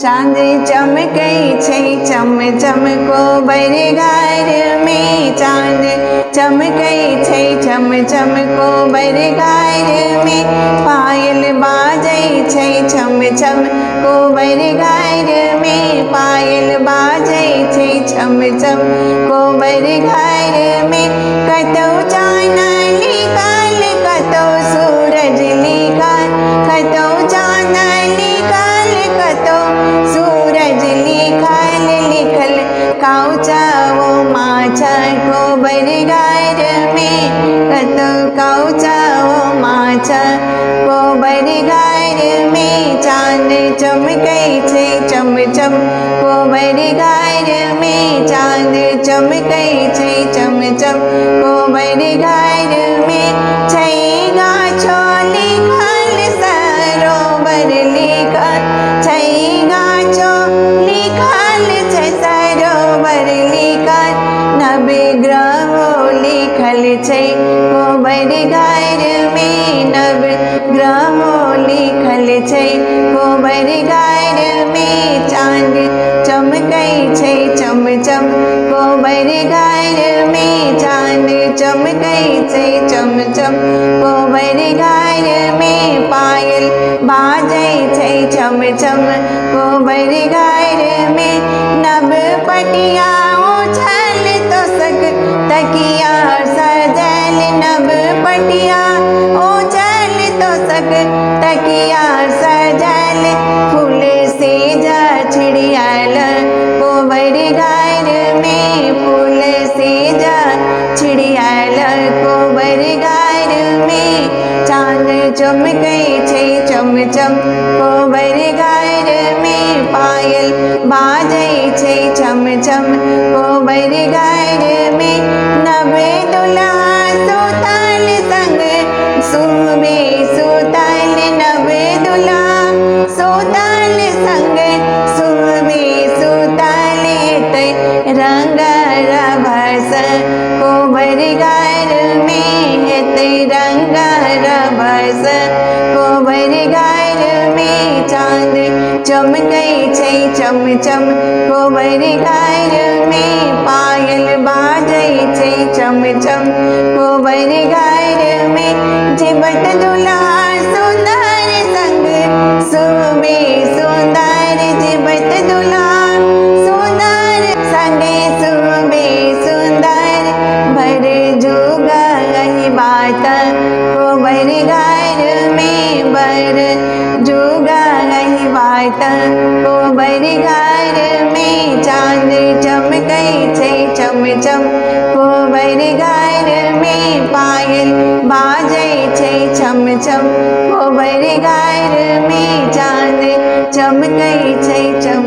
चाँद चमकै छै चम चम कोबर घर में। चाँद चमकै छै चम चम कोबर घर में। पायल बाजै छै छम छम कोबर घर में। पायल बाजै छै छम छम कोबर घर में। कतौ चान लिखल कतौ सूरज लिखल, कतौ चान लिखल कतौ सूरज लिखल। लिखल काउचाओ माछ कोबर घर में। कतौ काउचाओ माछ कोबर घर में। चाँद चमकै छै चम चम कोबर घर में। चाँद चमकै छै चम चम कोबर घर में। छै गाछो लिखल सरोवर लिखल, छै गाछो लिखल छै सरोवर लिखल। नवग्रहो लिखल छै कोबर घर में। नवग्रहो लिखल छै कोबर घर में। चाँद चमकै छै चम चम कोबर घर में। चाँद चमकै छै चम चम कोबर घर में। पायल बाजै छै छम छम कोबर घर में। नव पटिया ओछल तोसक तकिया सजल। नव पटिया ओछल तोसक तकिया सजल। फूल से जा छिड़ियाल कोबर घर में। फूल से जा छिड़ियाल कोबर घर में। चाँद चमकै छै चम चम कोबर घर में। पायल बाजै छै छम छम कोबर घर में। नव दुल्हा सुतल संग सुबे सुतल। नव दुल्हा सुतल संग सुबे सुतल। एतै रंग रभस कोबर घर में। एतै रंग रभस कोबर घर में। चाँद चमकै छै चम चम कोबर घर में। पायल बाजै छै छम छम कोबर घर में। झिबट दुल्हा सुंदर संग सुबे सुंदर। झिबट दुल्हा सुंदर संगे सुबे सुंदर। भर जुगा गही बात कोबर घर में। भर जुगा गही बात कोबर घर में। चाँद चमकै छै चम चम कोबर घर में। पायल बाजै छै छम छम कोबर घर में। चाँद चमकै छै चम